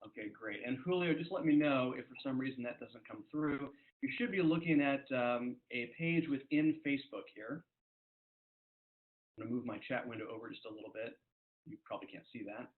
Okay, great. And Julio, just let me know if for some reason that doesn't come through. You should be looking at a page within Facebook here. I'm going to move my chat window over just a little bit. You probably can't see that.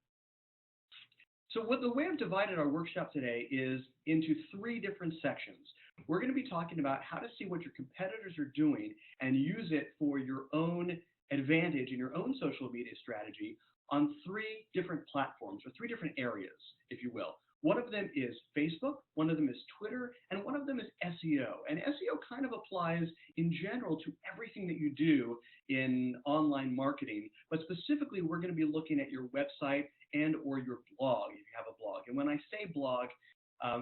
So the way I've divided our workshop today is into three different sections. We're going to be talking about how to see what your competitors are doing and use it for your own advantage in your own social media strategy on three different platforms, or three different areas, if you will. One of them is Facebook, one of them is Twitter, and one of them is SEO. And SEO kind of applies in general to everything that you do in online marketing, but specifically we're going to be looking at your website and or your blog, if you have a blog. And when I say blog,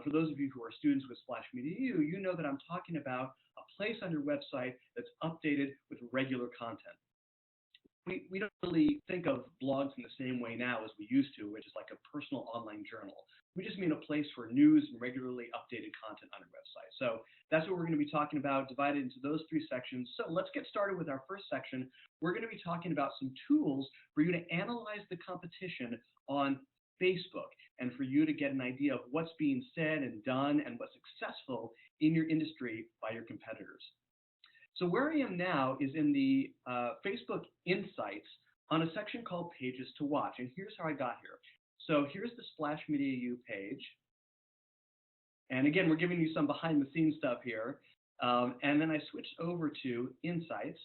for those of you who are students with Splash Media U, you know that I'm talking about a place on your website that's updated with regular content. We don't really think of blogs in the same way now as we used to, which is like a personal online journal. We just mean a place for news and regularly updated content on your website. So that's what we're going to be talking about, divided into those three sections. So let's get started with our first section. We're going to be talking about some tools for you to analyze the competition on Facebook and for you to get an idea of what's being said and done and what's successful in your industry by your competitors. So where I am now is in the Facebook Insights on a section called Pages to Watch. And here's how I got here. So here's the Splash Media U page. And again, we're giving you some behind the scenes stuff here. And then I switched over to Insights.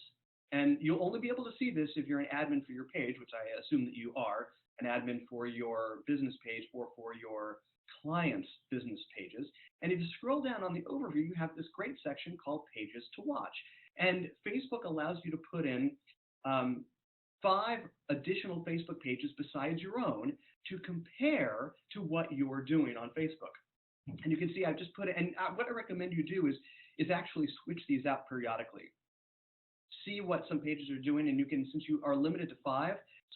And you'll only be able to see this if you're an admin for your page, which I assume that you are, an admin for your business page or for your clients' business pages. And if you scroll down on the overview, you have this great section called Pages to Watch. And Facebook allows you to put in 5 additional Facebook pages besides your own to compare to what you're doing on Facebook. And you can see I've just put it, and what I recommend you do is actually switch these out periodically. See what some pages are doing, and you can, since you are limited to 5,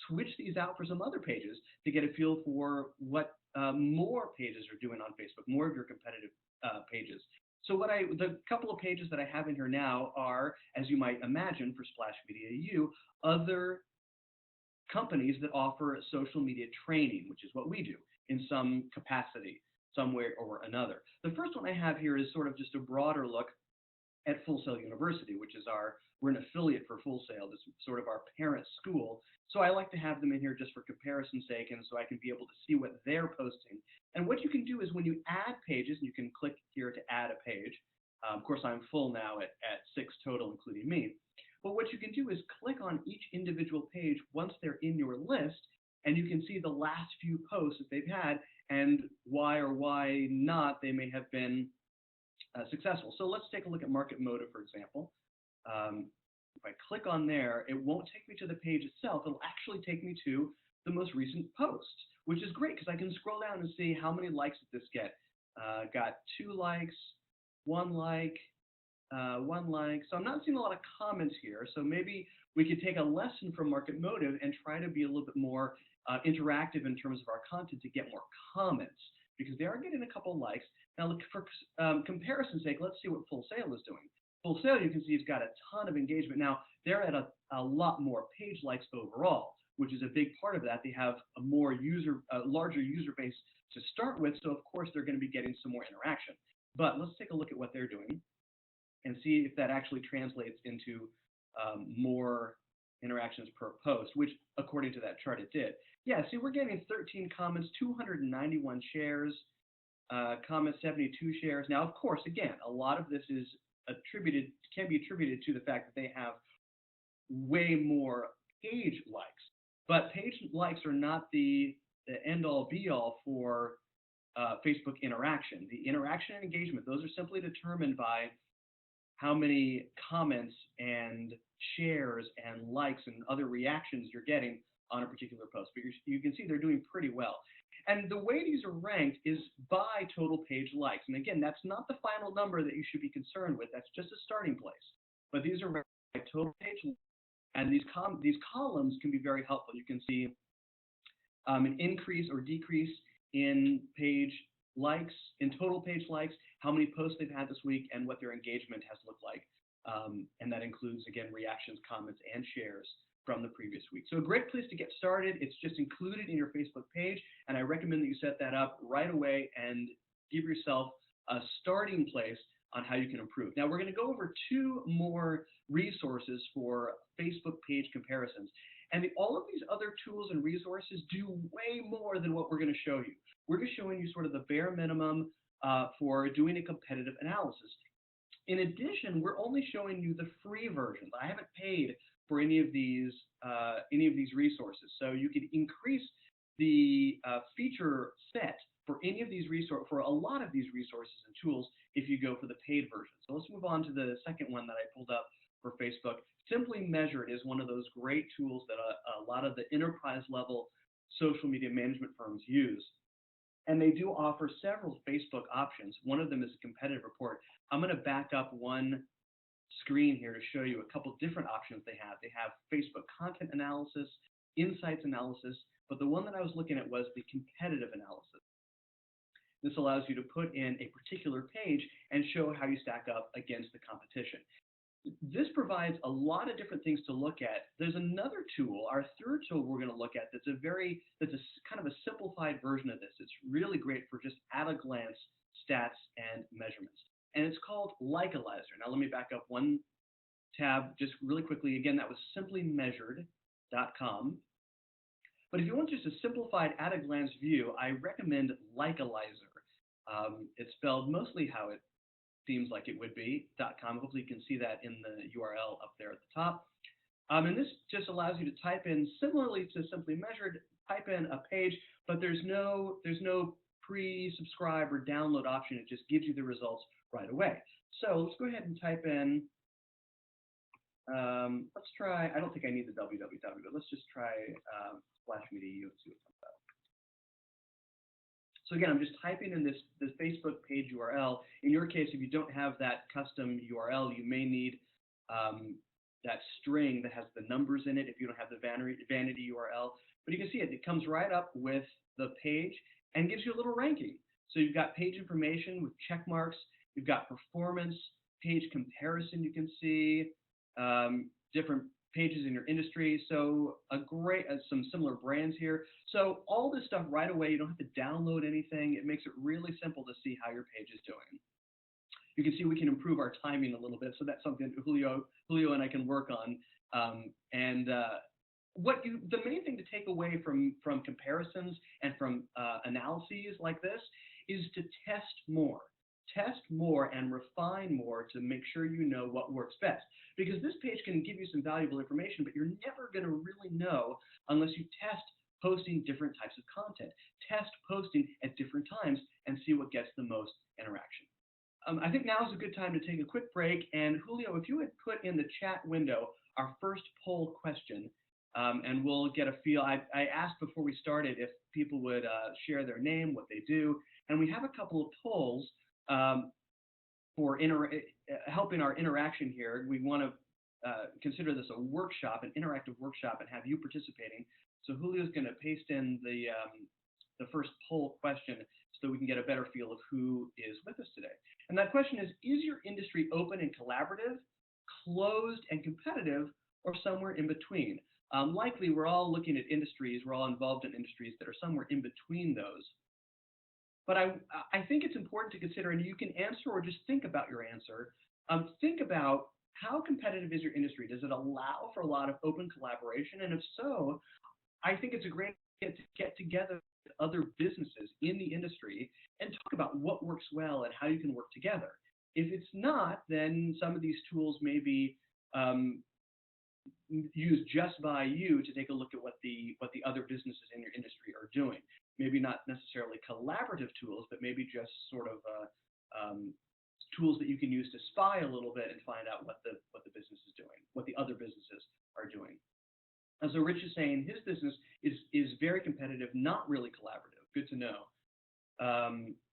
switch these out for some other pages to get a feel for what more pages are doing on Facebook, more of your competitive pages. So the couple of pages that I have in here now are, as you might imagine for Splash Media U, other companies that offer social media training, which is what we do in some capacity, some way or another. The first one I have here is sort of just a broader look at Full Sail University, which is we're an affiliate for Full Sail. This is sort of our parent school. So I like to have them in here just for comparison's sake, and so I can be able to see what they're posting. And what you can do is when you add pages, you can click here to add a page. Of course, I'm full now at 6 total, including me. But what you can do is click on each individual page once they're in your list, and you can see the last few posts that they've had and why or why not they may have been successful. So let's take a look at Market Motive, for example. If I click on there, it won't take me to the page itself. It'll actually take me to the most recent post, which is great because I can scroll down and see how many likes did this get. Got 2 likes, 1 like, 1 like. So I'm not seeing a lot of comments here. So maybe we could take a lesson from Market Motive and try to be a little bit more interactive in terms of our content to get more comments, because they are getting a couple likes. Now, look, for comparison's sake, let's see what Full Sail is doing. Full Sail, you can see, it's got a ton of engagement. Now, they're at a lot more page likes overall, which is a big part of that. They have a larger user base to start with, so of course they're going to be getting some more interaction. But let's take a look at what they're doing and see if that actually translates into more interactions per post, which according to that chart it did. Yeah, see, we're getting 13 comments, 291 shares, comments, 72 shares. Now, of course, again, a lot of this is can be attributed to the fact that they have way more page likes. But page likes are not the end-all be-all for Facebook interaction. The interaction and engagement, those are simply determined by how many comments and shares and likes and other reactions you're getting on a particular post. But you can see they're doing pretty well. And the way these are ranked is by total page likes. And again, that's not the final number that you should be concerned with. That's just a starting place. But these are ranked by total page likes. And these columns can be very helpful. You can see an increase or decrease in page likes, in total page likes, how many posts they've had this week, and what their engagement has looked like. And that includes, again, reactions, comments, and shares. from the previous week. So a great place to get started. It's just included in your Facebook page, and I recommend that you set that up right away and give yourself a starting place on how you can improve. Now we're going to go over two more resources for Facebook page comparisons. And all of these other tools and resources do way more than what we're going to show you. We're just showing you sort of the bare minimum for doing a competitive analysis. In addition, we're only showing you the free versions. I haven't paid for any of these resources. So you could increase the feature set for any of these for a lot of these resources and tools if you go for the paid version. So let's move on to the second one that I pulled up for Facebook. Simply Measured is one of those great tools that a lot of the enterprise level social media management firms use. And they do offer several Facebook options. One of them is a competitive report. I'm going to back up one screen here to show you a couple different options they have. They have Facebook content analysis, insights analysis, but the one that I was looking at was the competitive analysis. This allows you to put in a particular page and show how you stack up against the competition. This provides a lot of different things to look at. There's another tool, our third tool we're going to look at, that's a kind of a simplified version of this. It's really great for just at a glance stats and measurements. And it's called Likealyzer. Now let me back up one tab just really quickly. Again, that was simplymeasured.com. But if you want just a simplified at a glance view, I recommend Likealyzer. It's spelled mostly how it seems like it would be, .com. Hopefully you can see that in the URL up there at the top. And this just allows you to type in, similarly to Simply Measured, type in a page, but there's no pre-subscribe or download option. It just gives you the results right away. So let's go ahead and type in, let's try, I don't think I need the www, but let's just try Splash Media U and see what comes up. So again, I'm just typing in this Facebook page URL. In your case, if you don't have that custom URL, you may need that string that has the numbers in it if you don't have the vanity URL. But you can see it. It comes right up with the page and gives you a little ranking. So you've got page information with check marks. You've got performance, page comparison you can see, different pages in your industry. So some similar brands here. So all this stuff right away, you don't have to download anything. It makes it really simple to see how your page is doing. You can see we can improve our timing a little bit. So that's something Julio and I can work on. The main thing to take away from comparisons and from analyses like this is to test more. Test more and refine more to make sure you know what works best. Because this page can give you some valuable information, but you're never going to really know unless you test posting different types of content. Test posting at different times and see what gets the most interaction. I think now is a good time to take a quick break. And Julio, if you would put in the chat window our first poll question, and we'll get a feel. I asked before we started if people would share their name, what they do, and we have a couple of polls for helping our interaction here. We want to consider this a workshop, an interactive workshop, and have you participating. So Julio's going to paste in the first poll question so that we can get a better feel of who is with us today. And that question is your industry open and collaborative, closed and competitive, or somewhere in between? Likely we're all looking at industries, we're all involved in industries that are somewhere in between those. But I think it's important to consider, and you can answer or just think about your answer. Think about how competitive is your industry? Does it allow for a lot of open collaboration? And if so, I think it's a great idea to get together with other businesses in the industry and talk about what works well and how you can work together. If it's not, then some of these tools may be used just by you to take a look at what the other businesses in your industry are doing. Maybe not necessarily collaborative tools, but maybe just sort of tools that you can use to spy a little bit and find out what the business is doing, what the other businesses are doing. And so Rich is saying his business is very competitive, not really collaborative. Good to know.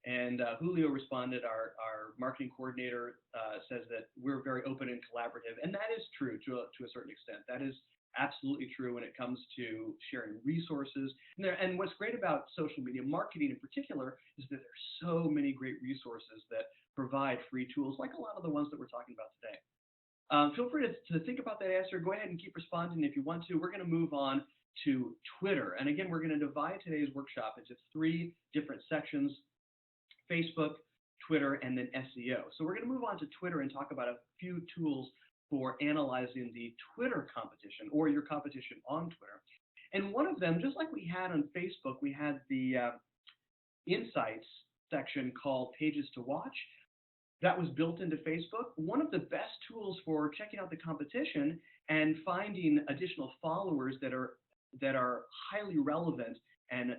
And Julio responded, our marketing coordinator says that we're very open and collaborative, and that is true to a certain extent. That is absolutely true when it comes to sharing resources. And what's great about social media marketing in particular is that there's so many great resources that provide free tools, like a lot of the ones that we're talking about today. Feel free to think about that answer. Go ahead and keep responding if you want to. We're going to move on to Twitter. And again, we're going to divide today's workshop into 3 different sections: Facebook, Twitter, and then SEO. So we're going to move on to Twitter and talk about a few tools for analyzing the Twitter competition or your competition on Twitter. And one of them, just like we had on Facebook, we had the insights section called Pages to Watch. That was built into Facebook. One of the best tools for checking out the competition and finding additional followers that are highly relevant and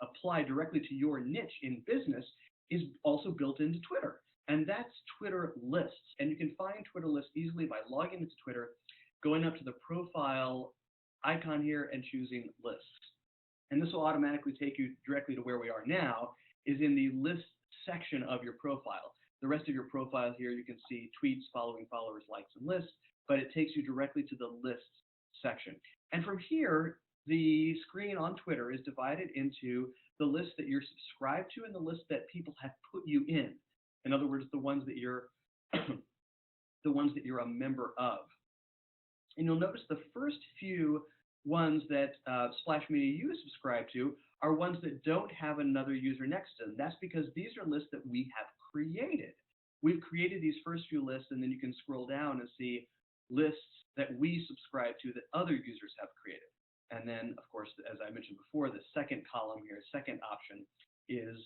apply directly to your niche in business is also built into Twitter. And that's Twitter Lists. And you can find Twitter Lists easily by logging into Twitter, going up to the profile icon here and choosing Lists. And this will automatically take you directly to where we are now, is in the List section of your profile. The rest of your profile here, you can see tweets, following, followers, likes, and lists, but it takes you directly to the Lists section. And from here, the screen on Twitter is divided into the list that you're subscribed to and the list that people have put you in. In other words, the ones that you're a member of. And you'll notice the first few ones that Splash Media you subscribe to are ones that don't have another user next to them. That's because these are lists that we have created. We've created these first few lists, and then you can scroll down and see lists that we subscribe to that other users have created. And then, of course, as I mentioned before, the second column here, second option, is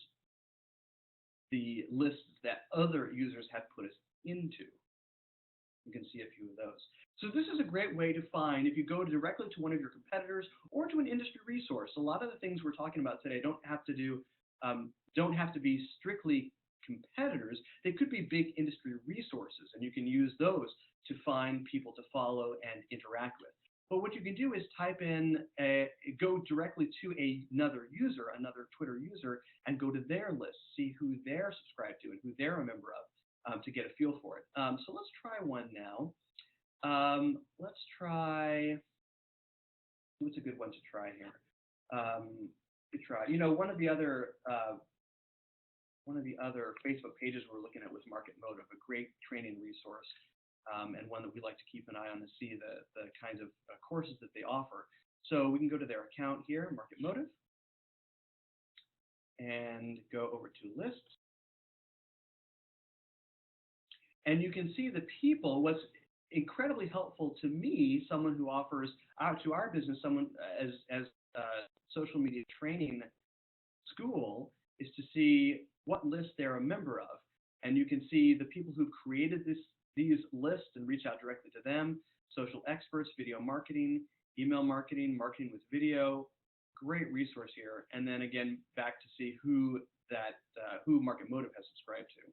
the lists that other users have put us into. You can see a few of those. So this is a great way to find, if you go directly to one of your competitors or to an industry resource. A lot of the things we're talking about today don't have to be strictly competitors. They could be big industry resources, and you can use those to find people to follow and interact with. But what you can do is go directly to another user, another Twitter user, and go to their list, see who they're subscribed to and who they're a member of, to get a feel for it. So let's try one now. Let's try, what's a good one to try here? One of the other Facebook pages we're looking at was Market Motive, a great training resource, and one that we like to keep an eye on to see the kinds of courses that they offer. So we can go to their account here, Market Motive, and go over to Lists. And you can see the people. What's incredibly helpful to me, someone who offers out to our business, someone as social media training school, is to see what list they're a member of. And you can see the people who've created these lists and reach out directly to them: social experts, video marketing, email marketing, marketing with video. Great resource here. And then again, back to see who Market Motive has subscribed to.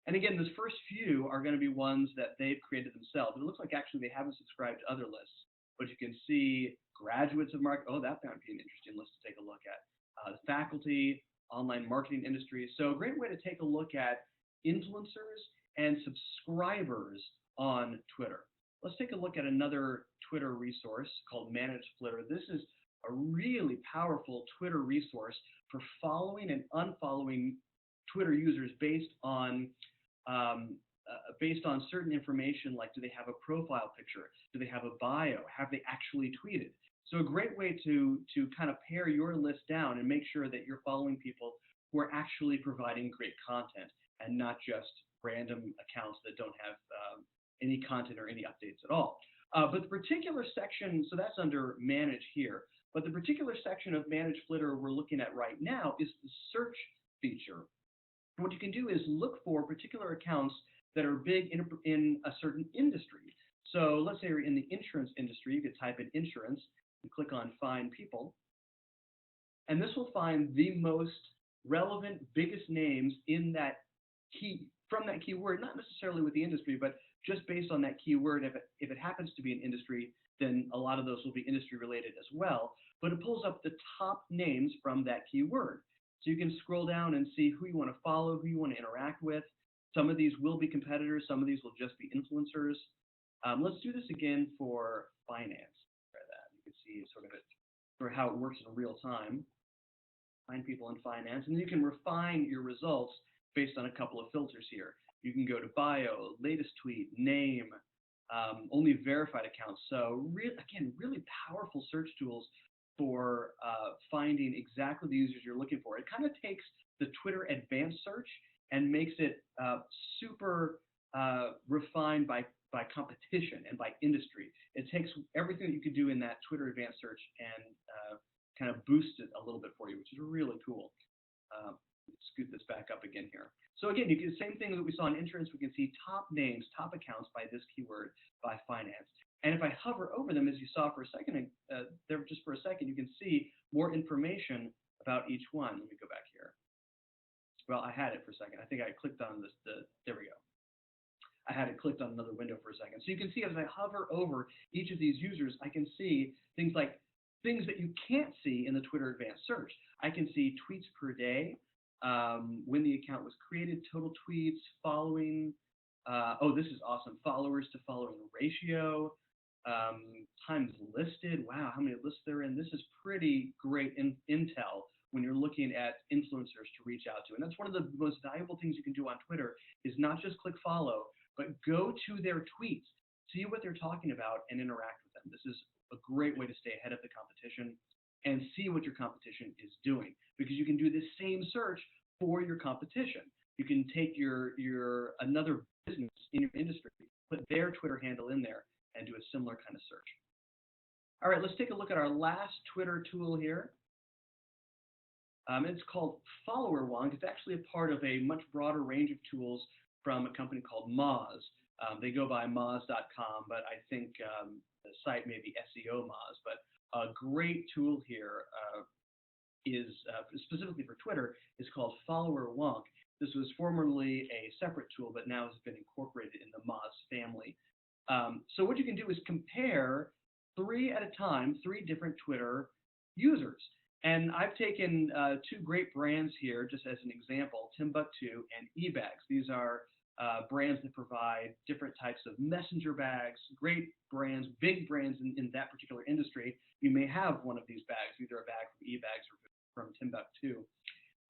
And again, those first few are going to be ones that they've created themselves. It looks like actually they haven't subscribed to other lists, but you can see graduates of market. Oh, that might be an interesting list to take a look at. The faculty, online marketing industry. So a great way to take a look at influencers and subscribers on Twitter. Let's take a look at another Twitter resource called Manage Flitter. This is a really powerful Twitter resource for following and unfollowing Twitter users based on certain information, like do they have a profile picture, do they have a bio, have they actually tweeted. So a great way to kind of pare your list down and make sure that you're following people who are actually providing great content and not just random accounts that don't have any content or any updates at all. But the particular section, so that's under Manage here, but the particular section of Manage Flitter we're looking at right now is the search feature. What you can do is look for particular accounts that are big in a certain industry. So let's say you're in the insurance industry. You could type in insurance and click on Find People. And this will find the most relevant, biggest names in that from that keyword, not necessarily with the industry, but just based on that keyword. If it happens to be an industry, then a lot of those will be industry related as well. But it pulls up the top names from that keyword. So you can scroll down and see who you want to follow, who you want to interact with. Some of these will be competitors. Some of these will just be influencers. Let's do this again for finance. Try that. You can see sort of how it works in real time. Find people in finance. And then you can refine your results based on a couple of filters here. You can go to bio, latest tweet, name, only verified accounts. So again, really powerful search tools for finding exactly the users you're looking for. It kind of takes the Twitter advanced search and makes it super refined by competition and by industry. It takes everything that you could do in that Twitter advanced search and kind of boosts it a little bit for you, which is really cool. Scoot this back up again here. So again, you get the same thing that we saw in insurance. We can see top names, top accounts by this keyword, by finance. And if I hover over them, as you saw for a second, there just for a second, you can see more information about each one. Let me go back here. Well, I had it for a second. I think I clicked on this. There we go. I had it clicked on another window for a second. So you can see as I hover over each of these users, I can see things like things that you can't see in the Twitter advanced search. I can see tweets per day, when the account was created, total tweets, following. Oh, this is awesome. Followers to following ratio, times listed. Wow, how many lists there in? This is pretty great intel when you're looking at influencers to reach out to. And that's one of the most valuable things you can do on Twitter is not just click follow, but go to their tweets, see what they're talking about, and interact with them. This is a great way to stay ahead of the competition and see what your competition is doing, because you can do the same search for your competition. You can take your another business in your industry, put their Twitter handle in there, and do a similar kind of search. All right, let's take a look at our last Twitter tool here. It's called FollowerWonk. It's actually a part of a much broader range of tools from a company called Moz. They go by Moz.com, but I think the site may be SEO Moz. But a great tool here is specifically for Twitter is called FollowerWonk. This was formerly a separate tool, but now has been incorporated in the Moz family. So what you can do is compare 3 at a time, 3 different Twitter users. And I've taken 2 great brands here just as an example, Timbuk2 and eBags. These are brands that provide different types of messenger bags, great brands, big brands in that particular industry. You may have one of these bags, either a bag from eBags or from Timbuk2.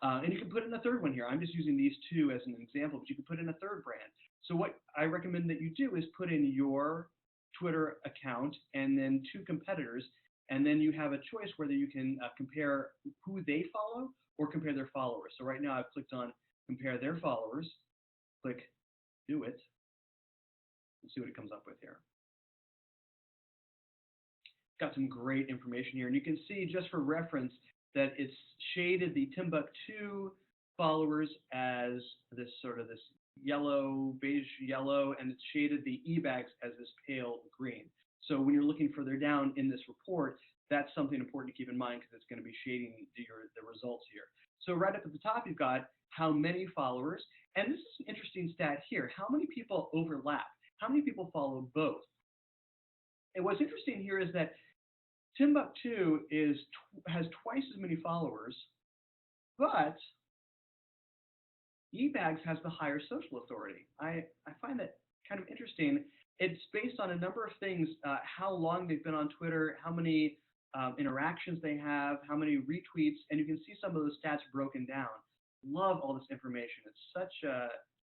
And you can put in a third one here. I'm just using these 2 as an example, but you can put in a third brand. So what I recommend that you do is put in your Twitter account and then 2 competitors, and then you have a choice whether you can compare who they follow or compare their followers. So right now I've clicked on compare their followers, click do it, and see what it comes up with here. Got some great information here, and you can see just for reference that it's shaded the Timbuk2 followers as this sort of this yellow, beige yellow, and it's shaded the eBags as this pale green. So when you're looking further down in this report, that's something important to keep in mind because it's going to be shading the results here. So right up at the top, you've got how many followers, and this is an interesting stat here. How many people overlap? How many people follow both? And what's interesting here is that Timbuk2 has twice as many followers, but eBags has the higher social authority. I find that kind of interesting. It's based on a number of things, how long they've been on Twitter, how many interactions they have, how many retweets, and you can see some of those stats broken down. Love all this information. It's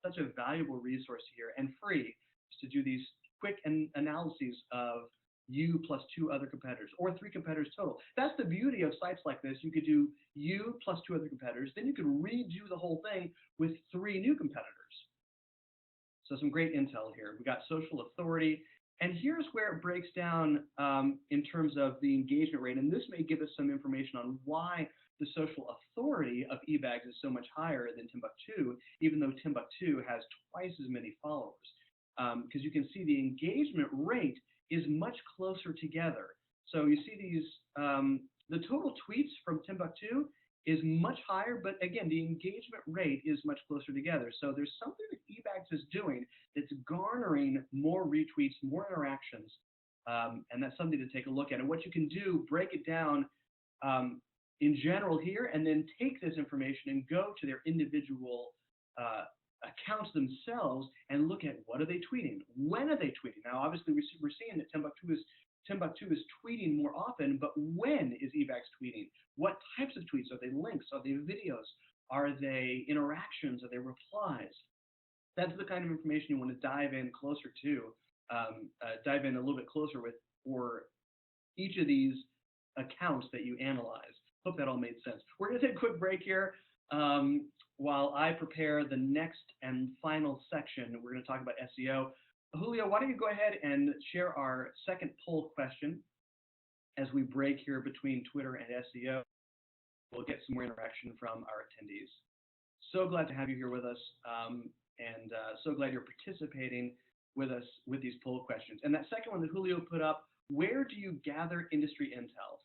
such a valuable resource here and free to do these quick analyses of you plus 2 other competitors or 3 competitors total. That's the beauty of sites like this. You could do you plus 2 other competitors, then you could redo the whole thing with 3 new competitors. So some great intel here. We got social authority, and here's where it breaks down in terms of the engagement rate, and this may give us some information on why the social authority of eBags is so much higher than Timbuk2, even though Timbuk2 has twice as many followers. Because you can see the engagement rate is much closer together. So you see these, the total tweets from Timbuk2 is much higher, but again, the engagement rate is much closer together. So there's something that eBags is doing that's garnering more retweets, more interactions, and that's something to take a look at. And what you can do, break it down in general here, and then take this information and go to their individual accounts themselves and look at what are they tweeting, when are they tweeting. Now, obviously, we're seeing that Timbuk2 is tweeting more often, but when is eBags tweeting? What types of tweets? Are they links? Are they videos? Are they interactions? Are they replies? That's the kind of information you want to dive in closer to, dive in a little bit closer with for each of these accounts that you analyze. Hope that all made sense. We're going to take a quick break here while I prepare the next and final section. We're going to talk about SEO. Julio, why don't you go ahead and share our second poll question as we break here between Twitter and SEO. We'll get some more interaction from our attendees. So glad to have you here with us, and so glad you're participating with us with these poll questions. And that second one that Julio put up, where do you gather industry intel?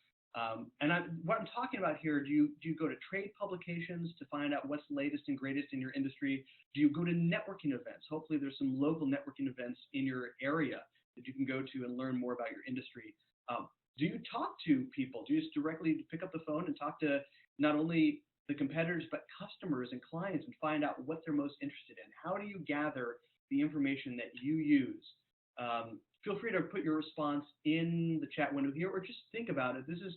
What I'm talking about here, do you go to trade publications to find out what's latest and greatest in your industry? Do you go to networking events? Hopefully there's some local networking events in your area that you can go to and learn more about your industry. Do you talk to people? Do you just directly pick up the phone and talk to not only the competitors, but customers and clients and find out what they're most interested in? How do you gather the information that you use? Feel free to put your response in the chat window here, or just think about it. This is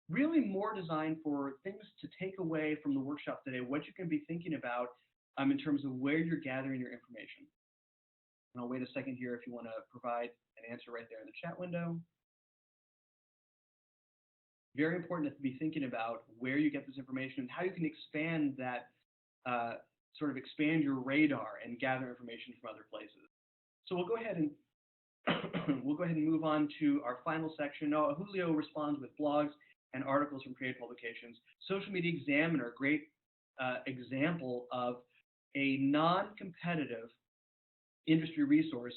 really more designed for things to take away from the workshop today, what you can be thinking about in terms of where you're gathering your information. And I'll wait a second here if you want to provide an answer right there in the chat window. Very important to be thinking about where you get this information and how you can expand that, sort of expand your radar and gather information from other places. So we'll go ahead and move on to our final section. Julio responds with blogs and articles from trade publications. Social Media Examiner, great example of a non-competitive industry resource.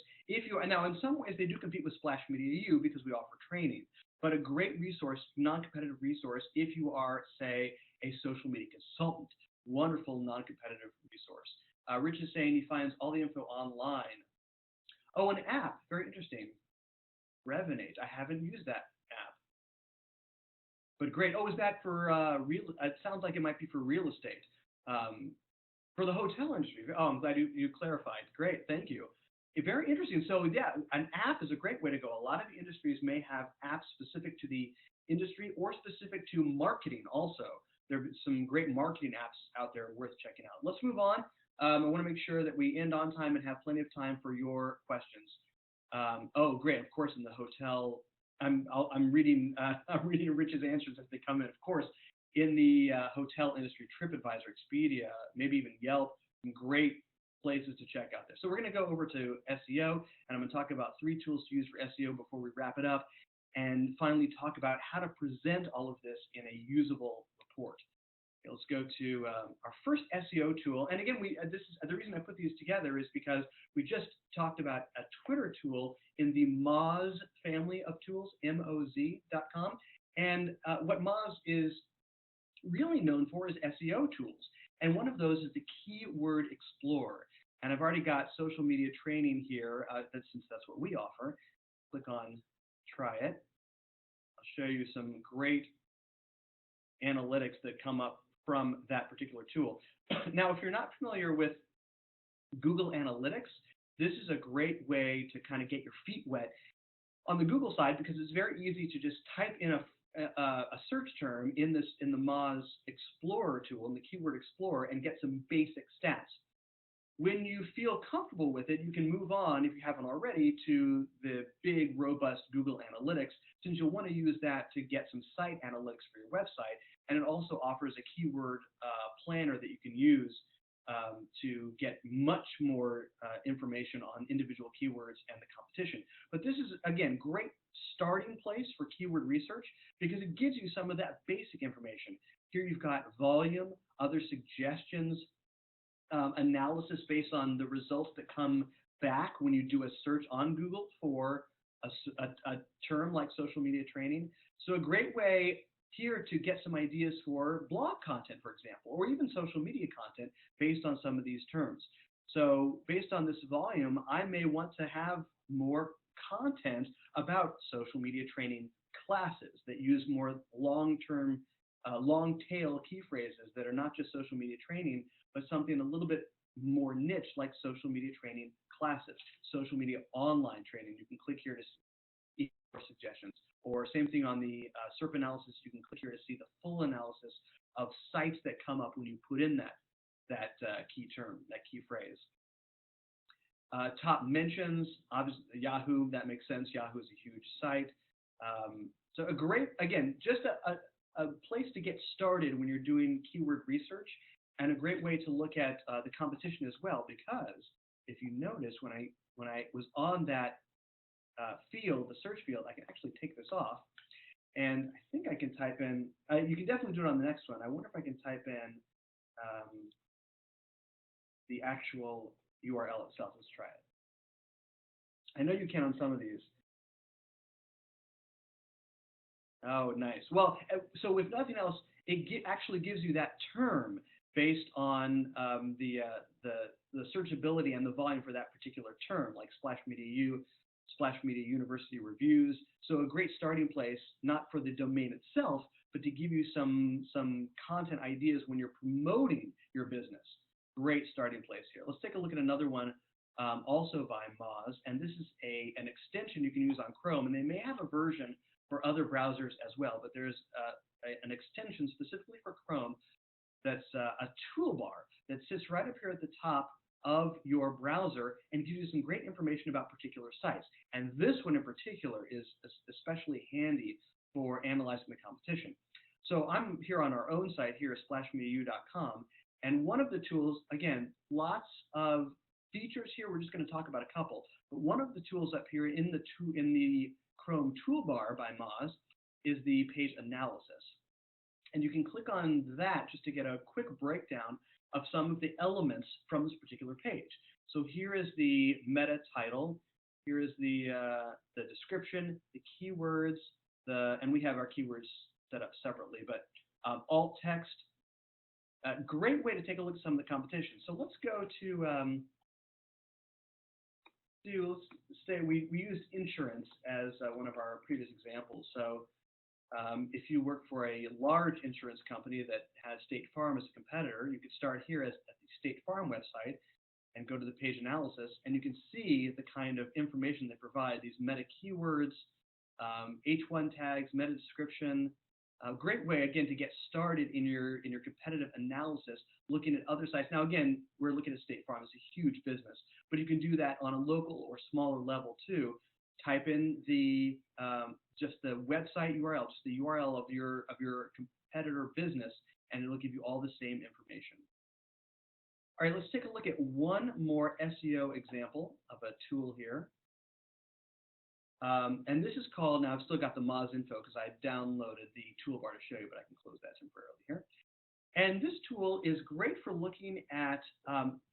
Now, in some ways, they do compete with Splash Media U because we offer training, but a great resource, non-competitive resource, if you are, say, a social media consultant. Wonderful non-competitive resource. Rich is saying he finds all the info online. Oh, an app, very interesting. Revenate, I haven't used that app. But great. Oh, is that for real? It sounds like it might be for real estate. For the hotel industry. Oh, I'm glad you clarified. Great, thank you. Very interesting. So yeah, an app is a great way to go. A lot of the industries may have apps specific to the industry or specific to marketing also. There are some great marketing apps out there worth checking out. Let's move on. I want to make sure that we end on time and have plenty of time for your questions. Oh, great. Of course, in the hotel, I'm reading Rich's answers as they come in. Of course, in the hotel industry, TripAdvisor, Expedia, maybe even Yelp, some great places to check out there. So we're going to go over to SEO, and I'm going to talk about 3 tools to use for SEO before we wrap it up, and finally talk about how to present all of this in a usable report. Okay, let's go to our first SEO tool. And again, this is the reason I put these together is because we just talked about a Twitter tool in the Moz family of tools, Moz.com. And what Moz is really known for is SEO tools. And one of those is the Keyword Explorer. And I've already got social media training here, since that's what we offer. Click on Try It. I'll show you some great analytics that come up from that particular tool. Now, if you're not familiar with Google Analytics, this is a great way to kind of get your feet wet on the Google side, because it's very easy to just type in a search term in the Moz Explorer tool, in the Keyword Explorer, and get some basic stats. When you feel comfortable with it, you can move on, if you haven't already, to the big, robust Google Analytics, since you'll want to use that to get some site analytics for your website. And it also offers a keyword planner that you can use to get much more information on individual keywords and the competition. But this is, again, great starting place for keyword research because it gives you some of that basic information. Here you've got volume, other suggestions, analysis based on the results that come back when you do a search on Google for a term like social media training. So a great way here to get some ideas for blog content, for example, or even social media content based on some of these terms. So based on this volume, I may want to have more content about social media training classes that use more long-term, long-tail key phrases that are not just social media training, but something a little bit more niche like social media training classes, social media online training. You can click here to see more suggestions. Or same thing on the SERP analysis, you can click here to see the full analysis of sites that come up when you put in that key term, that key phrase. Top mentions, obviously Yahoo, that makes sense. Yahoo is a huge site. So a great, again, just a place to get started when you're doing keyword research, and a great way to look at the competition as well. Because if you notice, when I was on that field, the search field, I can actually take this off, and I think I can type in. You can definitely do it on the next one. I wonder if I can type in the actual URL itself. Let's try it. I know you can on some of these. Oh, nice. Well, so if nothing else, it actually gives you that term based on the searchability and the volume for that particular term, like Splash Media U, Splash Media University Reviews. So a great starting place, not for the domain itself, but to give you some content ideas when you're promoting your business. Great starting place here. Let's take a look at another one, also by Moz, and this is an extension you can use on Chrome, and they may have a version for other browsers as well, but there's an extension specifically for Chrome that's a toolbar that sits right up here at the top of your browser and gives you some great information about particular sites. And this one in particular is especially handy for analyzing the competition. So I'm here on our own site here, splashmediau.com, and one of the tools, again, lots of features here. We're just going to talk about a couple, but one of the tools up here in the Chrome toolbar by Moz is the page analysis. And you can click on that just to get a quick breakdown of some of the elements from this particular page. So here is the meta title, here is the description, the keywords, and we have our keywords set up separately, but alt text. Great way to take a look at some of the competition. So let's go to let's say we used insurance as one of our previous examples. So if you work for a large insurance company that has State Farm as a competitor, you could start here at the State Farm website and go to the page analysis, and you can see the kind of information they provide, these meta keywords, H1 tags, meta description. A great way, again, to get started in your competitive analysis, looking at other sites. Now, again, we're looking at State Farm. It's a huge business, but you can do that on a local or smaller level too. Type in just the website URL, just the URL of your competitor business, and it'll give you all the same information. All right, let's take a look at one more SEO example of a tool here. And this is called, now I've still got the Moz info because I downloaded the toolbar to show you, but I can close that temporarily here. And this tool is great for looking at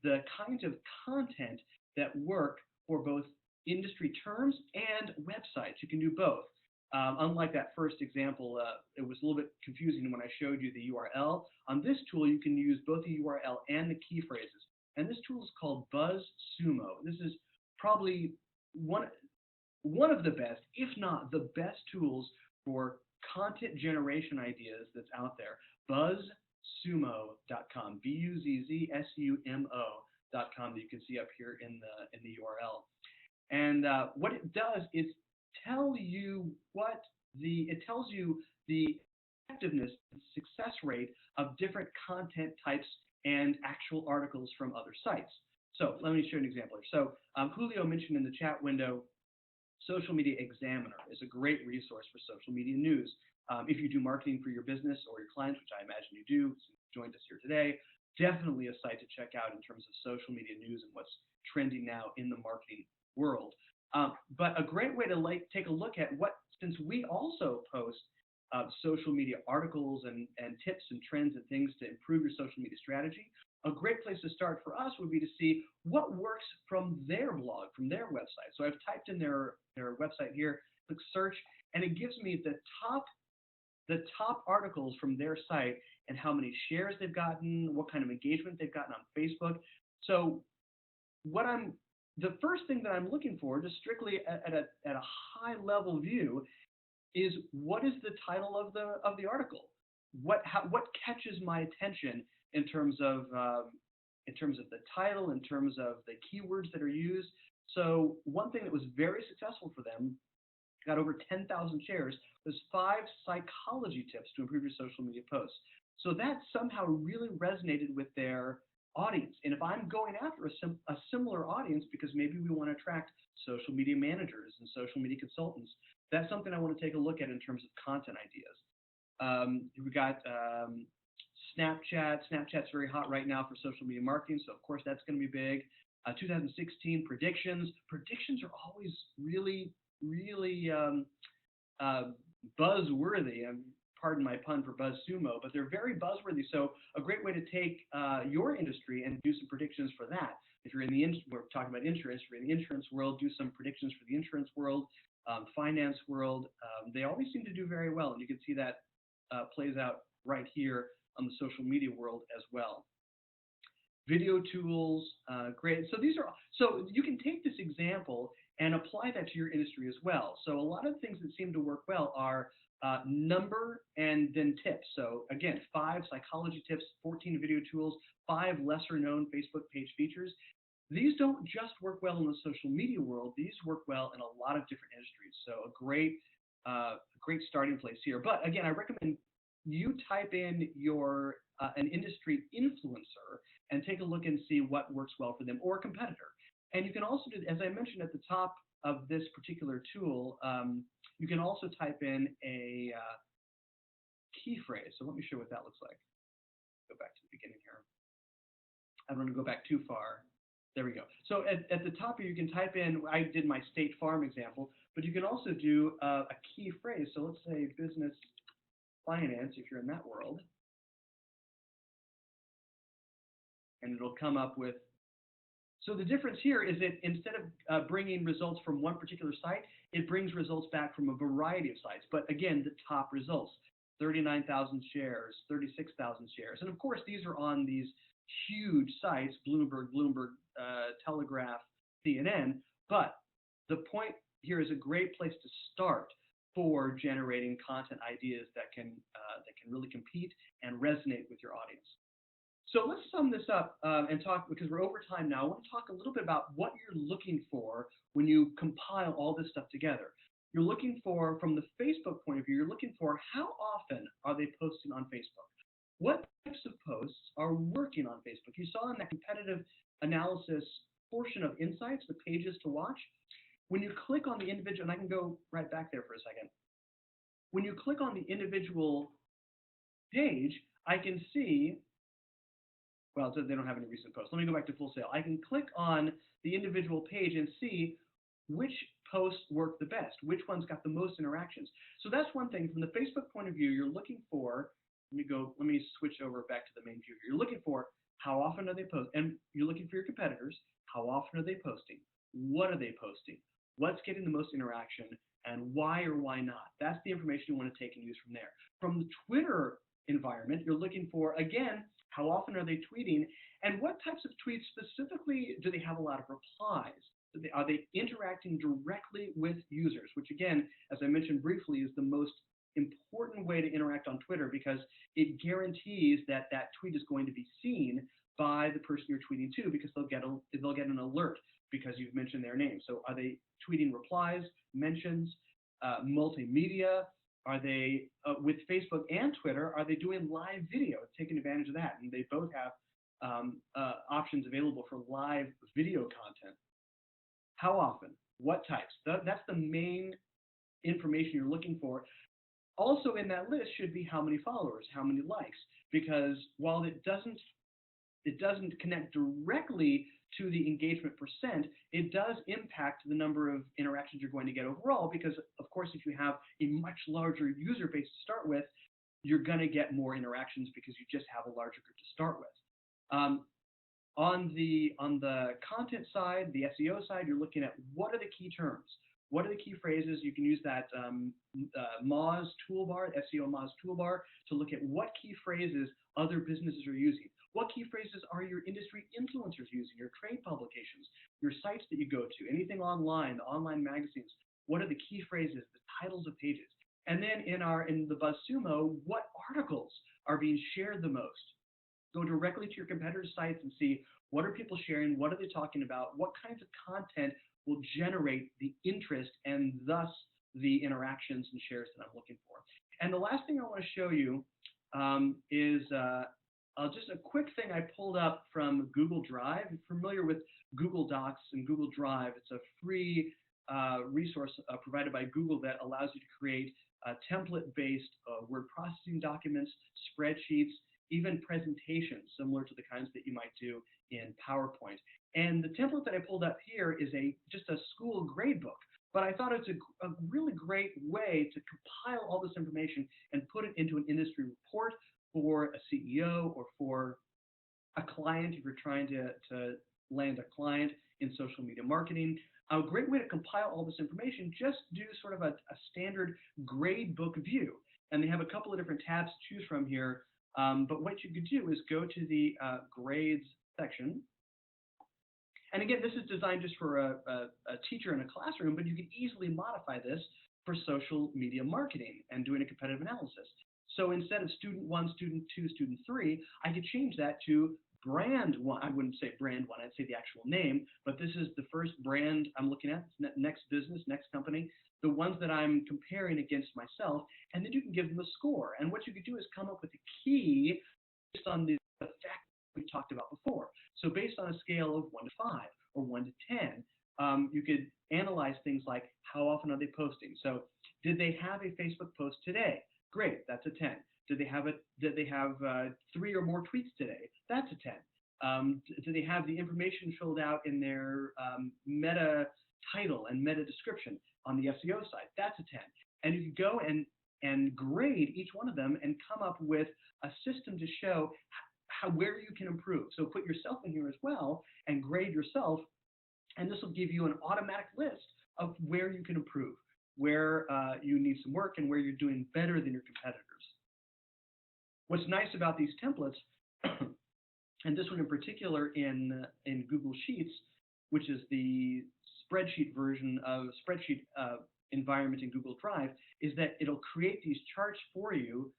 the kinds of content that work for both industry terms and websites. You can do both. Unlike that first example, it was a little bit confusing when I showed you the URL. On this tool, you can use both the URL and the key phrases. And this tool is called BuzzSumo. This is probably one of the best, if not the best tools for content generation ideas that's out there. BuzzSumo.com, BuzzSumo.com, that you can see up here in the URL. And what it does is tells you the effectiveness and success rate of different content types and actual articles from other sites. So let me show you an example here. So Julio mentioned in the chat window, Social Media Examiner is a great resource for social media news. If you do marketing for your business or your clients, which I imagine you do, since you joined us here today, definitely a site to check out in terms of social media news and what's trending now in the marketing world. But a great way to take a look at since we also post social media articles and tips and trends and things to improve your social media strategy, a great place to start for us would be to see what works from their blog, from their website. So I've typed in their website here, click search, and it gives me the top articles from their site and how many shares they've gotten, what kind of engagement they've gotten on Facebook. So the first thing that I'm looking for, just strictly at a high level view, is what is the title of the article? What catches my attention in terms of the title, in terms of the keywords that are used. So one thing that was very successful for them, got over 10,000 shares, was 5 psychology tips to improve your social media posts. So that somehow really resonated with their audience. And if I'm going after a similar audience because maybe we want to attract social media managers and social media consultants, that's something I want to take a look at in terms of content ideas. We got Snapchat. Snapchat's very hot right now for social media marketing, so of course that's going to be big. 2016 predictions. Predictions are always really, really buzzworthy. Pardon my pun for BuzzSumo, but they're very buzzworthy. So a great way to take your industry and do some predictions for that. If you're in the we're talking about insurance, if you're in the insurance world, do some predictions for the insurance world, finance world. They always seem to do very well, and you can see that plays out right here on the social media world as well. Video tools, great. So you can take this example and apply that to your industry as well. So a lot of things that seem to work well are number and then tips. So again, 5 psychology tips, 14 video tools, 5 lesser known Facebook page features. These don't just work well in the social media world. These work well in a lot of different industries. So a great starting place here. But again, I recommend you type in your an industry influencer and take a look and see what works well for them, or a competitor. And you can also do, as I mentioned at the top of this particular tool, you can also type in a key phrase. So let me show what that looks like. Go back to the beginning here. I don't want to go back too far. There we go. So at the top here, you can type in, I did my State Farm example, but you can also do a key phrase. So let's say business finance, if you're in that world. And it'll come up with, so the difference here is that instead of bringing results from one particular site, it brings results back from a variety of sites. But again, the top results, 39,000 shares, 36,000 shares. And of course, these are on these huge sites, Bloomberg, Telegraph, CNN. But the point here is a great place to start for generating content ideas that can really compete and resonate with your audience. So let's sum this up and talk, because we're over time now. I want to talk a little bit about what you're looking for when you compile all this stuff together. You're looking for, from the Facebook point of view, you're looking for how often are they posting on Facebook? What types of posts are working on Facebook? You saw in that competitive analysis portion of Insights, the pages to watch. When you click on the individual, and I can go right back there for a second. When you click on the individual page, I can see, well, they don't have any recent posts. Let me go back to Full Sail. I can click on the individual page and see which posts work the best, which ones got the most interactions. So that's one thing. From the Facebook point of view, you're looking for, let me switch over back to the main view. You're looking for how often are they posting, and you're looking for your competitors. How often are they posting? What are they posting? What's getting the most interaction, and why or why not? That's the information you want to take and use from there. From the Twitter environment, you're looking for, again, how often are they tweeting, and what types of tweets specifically do they have a lot of replies? Are they interacting directly with users, which again, as I mentioned briefly, is the most important way to interact on Twitter, because it guarantees that that tweet is going to be seen by the person you're tweeting to, because they'll get an alert because you've mentioned their name. So are they tweeting replies, mentions, multimedia? Are they, with Facebook and Twitter, are they doing live video, taking advantage of that? And they both have options available for live video content. How often? What types? That's the main information you're looking for. Also in that list should be how many followers, how many likes, because while it doesn't connect directly to the engagement percent, it does impact the number of interactions you're going to get overall, because of course if you have a much larger user base to start with, you're going to get more interactions because you just have a larger group to start with. On the content side, the SEO side, you're looking at what are the key terms? What are the key phrases? You can use that Moz toolbar, SEO Moz toolbar, to look at what key phrases other businesses are using. What key phrases are your industry influencers using, your trade publications, your sites that you go to, anything online, the online magazines? What are the key phrases, the titles of pages? And then in the BuzzSumo, what articles are being shared the most? Go directly to your competitors' sites and see what are people sharing, what are they talking about, what kinds of content will generate the interest and thus the interactions and shares that I'm looking for. And the last thing I want to show you is Just a quick thing I pulled up from Google Drive. If you're familiar with Google Docs and Google Drive, it's a free resource provided by Google that allows you to create template-based word processing documents, spreadsheets, even presentations similar to the kinds that you might do in PowerPoint. And the template that I pulled up here is just a school grade book. But I thought it's a really great way to compile all this information and put it into an industry report for a CEO or for a client if you're trying to land a client in social media marketing. A great way to compile all this information, just do sort of a standard grade book view. And they have a couple of different tabs to choose from here. But what you could do is go to the grades section. And again, this is designed just for a teacher in a classroom, but you can easily modify this for social media marketing and doing a competitive analysis. So instead of student 1, student 2, student 3, I could change that to brand 1. I wouldn't say brand 1, I'd say the actual name, but this is the first brand I'm looking at, next business, next company, the ones that I'm comparing against myself, and then you can give them a score. And what you could do is come up with a key based on the fact we talked about before. So based on a scale of 1 to 5 or 1 to 10, you could analyze things like how often are they posting. So did they have a Facebook post today? Great, that's a 10. Did they have 3 or more tweets today? That's a 10. Do they have the information filled out in their meta title and meta description on the SEO side? That's a 10. And you can go and grade each one of them and come up with a system to show where you can improve. So put yourself in here as well and grade yourself, and this will give you an automatic list of where you can improve, where you need some work, and where you're doing better than your competitors. What's nice about these templates, and this one in particular in Google Sheets, which is the spreadsheet version of spreadsheet environment in Google Drive, is that it'll create these charts for you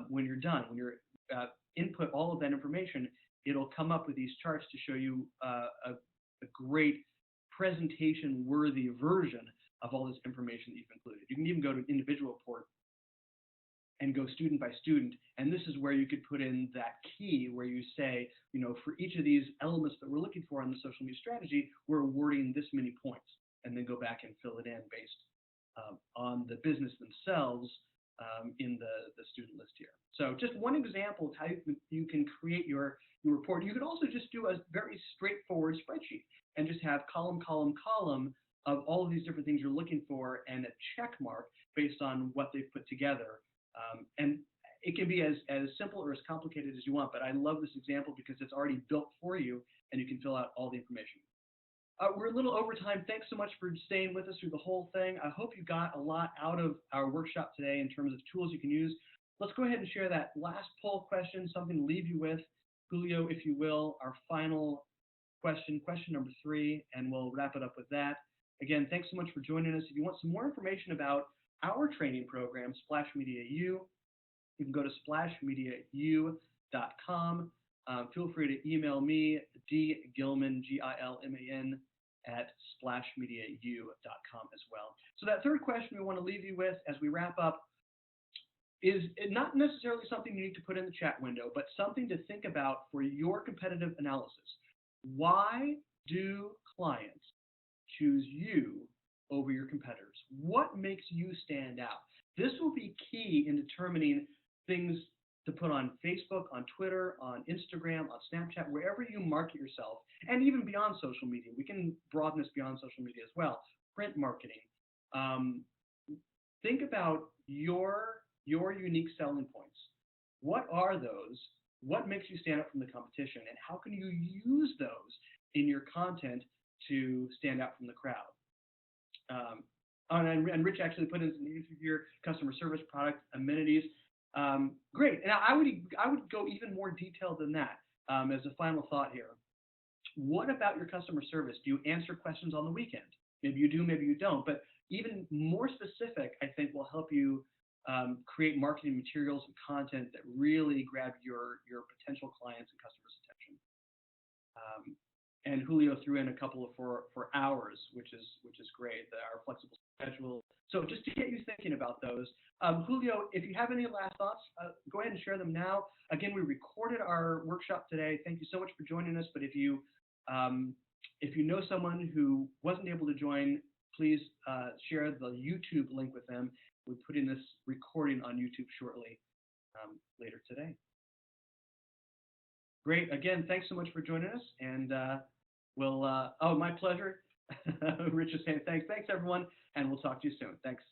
when you're done. When you're input all of that information, it'll come up with these charts to show you a great presentation-worthy version of all this information that you've included. You can even go to an individual report and go student by student, and this is where you could put in that key where you say, for each of these elements that we're looking for on the social media strategy, we're awarding this many points, and then go back and fill it in based on the business themselves in the student list here. So just one example of how you can create your report. You could also just do a very straightforward spreadsheet and just have column, column, column of all of these different things you're looking for and a check mark based on what they've put together. And it can be as simple or as complicated as you want, but I love this example because it's already built for you and you can fill out all the information. We're a little over time. Thanks so much for staying with us through the whole thing. I hope you got a lot out of our workshop today in terms of tools you can use. Let's go ahead and share that last poll question, something to leave you with. Julio, if you will, our final question, question number 3, and we'll wrap it up with that. Again, thanks so much for joining us. If you want some more information about our training program, Splash Media U, you can go to splashmediau.com. Feel free to email me, dgilman, Gilman, at splashmediau.com as well. So that third question we want to leave you with as we wrap up is not necessarily something you need to put in the chat window, but something to think about for your competitive analysis. Why do clients choose you over your competitors? What makes you stand out? This will be key in determining things to put on Facebook, on Twitter, on Instagram, on Snapchat, wherever you market yourself, and even beyond social media. We can broaden this beyond social media as well. Print marketing. Think about your unique selling points. What are those? What makes you stand out from the competition, and how can you use those in your content to stand out from the crowd? And Rich actually put in some your customer service, product, amenities. Great. And I would go even more detailed than that as a final thought here. What about your customer service? Do you answer questions on the weekend? Maybe you do, maybe you don't. But even more specific, I think, will help you create marketing materials and content that really grab your potential clients and customers' attention. and Julio threw in a couple of for hours, which is great. Our flexible schedule. So just to get you thinking about those, Julio, if you have any last thoughts, go ahead and share them now. Again, we recorded our workshop today. Thank you so much for joining us. But if you know someone who wasn't able to join, please share the YouTube link with them. We're putting this recording on YouTube shortly later today. Great. Again, thanks so much for joining us. And oh, my pleasure. Rich is saying thanks. Thanks, everyone. And we'll talk to you soon. Thanks.